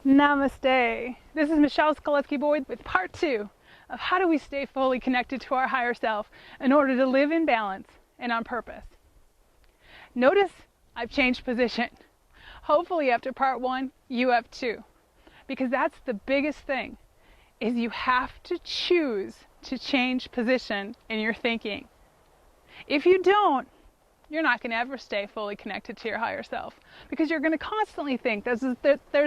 Namaste. This is Michelle Skaletski-Boyd with part 2 of how do we stay fully connected to our higher self in order to live in balance and on purpose. Notice I've changed position. Hopefully after part 1 you have too, because that's the biggest thing, is you have to choose to change position in your thinking. If you don't, you're not going to ever stay fully connected to your higher self, because you're going to constantly think there's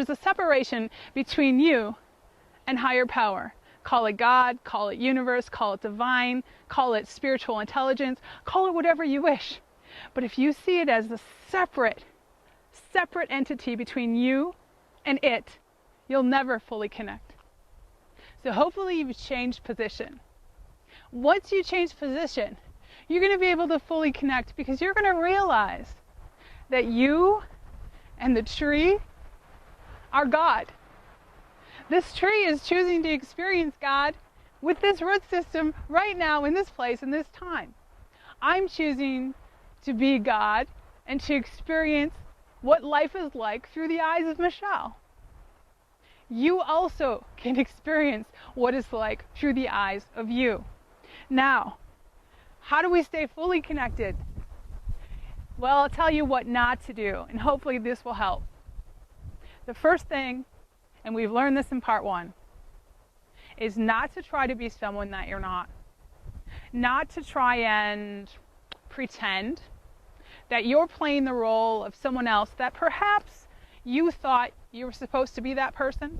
a separation between you and higher power. Call it God, call it universe, call it divine, call it spiritual intelligence, call it whatever you wish. But if you see it as a separate entity between you and it, you'll never fully connect. So hopefully you've changed position. Once you change position, you're going to be able to fully connect, because you're going to realize that you and the tree are God. This tree is choosing to experience God with this root system right now in this place, in this time. I'm choosing to be God and to experience what life is like through the eyes of Michelle. You also can experience what it's like through the eyes of you. Now, how do we stay fully connected? Well, I'll tell you what not to do, and hopefully this will help. The first thing, and we've learned this in part 1, is not to try to be someone that you're not. Not to try and pretend that you're playing the role of someone else that perhaps you thought you were supposed to be that person.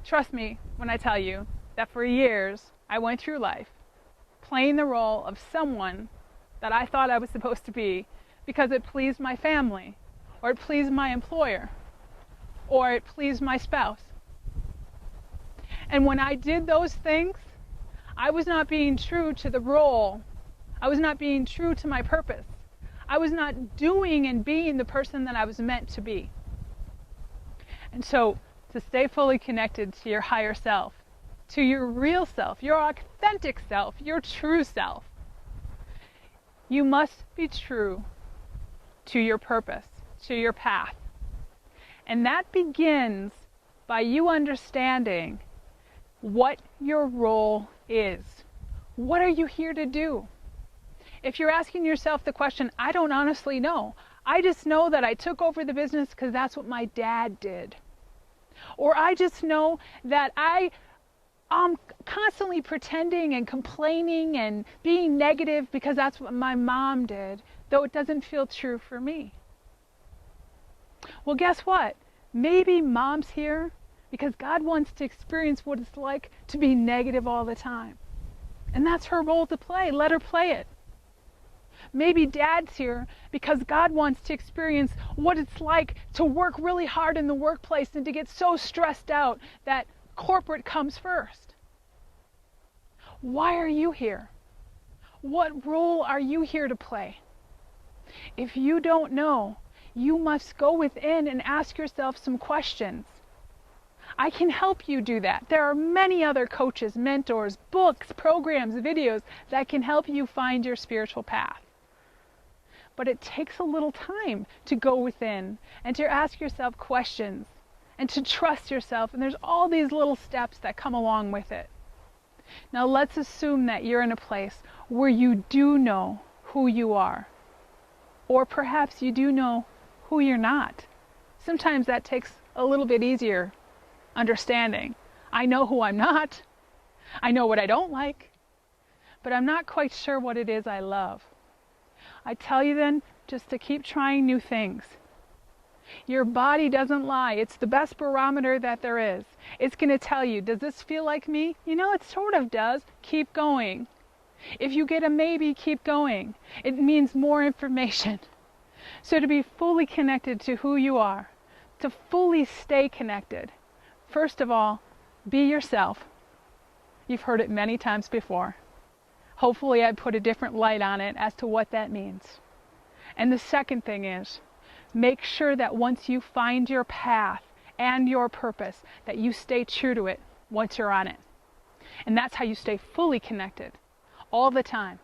Trust me when I tell you that for years I went through life playing the role of someone that I thought I was supposed to be because it pleased my family, or it pleased my employer, or it pleased my spouse. And when I did those things, I was not being true to the role. I was not being true to my purpose. I was not doing and being the person that I was meant to be. And so, to stay fully connected to your higher self, to your real self, your authentic self, your true self, you must be true to your purpose, to your path. And that begins by you understanding what your role is. What are you here to do? If you're asking yourself the question, I don't honestly know. I just know that I took over the business because that's what my dad did. Or I just know that I'm constantly pretending and complaining and being negative because that's what my mom did, though it doesn't feel true for me. Well, guess what? Maybe mom's here because God wants to experience what it's like to be negative all the time. And that's her role to play. Let her play it. Maybe dad's here because God wants to experience what it's like to work really hard in the workplace and to get so stressed out that corporate comes first. Why are you here? What role are you here to play? If you don't know, you must go within and ask yourself some questions. I can help you do that. There are many other coaches, mentors, books, programs, videos that can help you find your spiritual path. But it takes a little time to go within and to ask yourself questions and to trust yourself. And there's all these little steps that come along with it. Now let's assume that you're in a place where you do know who you are. Or perhaps you do know who you're not. Sometimes that takes a little bit easier understanding. I know who I'm not. I know what I don't like. But I'm not quite sure what it is I love. I tell you then just to keep trying new things. Your body doesn't lie. It's the best barometer that there is. It's going to tell you, does this feel like me? You know, it sort of does. Keep going. If you get a maybe, keep going. It means more information. So to be fully connected to who you are, to fully stay connected, first of all, be yourself. You've heard it many times before. Hopefully I put a different light on it as to what that means. And the second thing is, make sure that once you find your path and your purpose, that you stay true to it once you're on it. And that's how you stay fully connected all the time.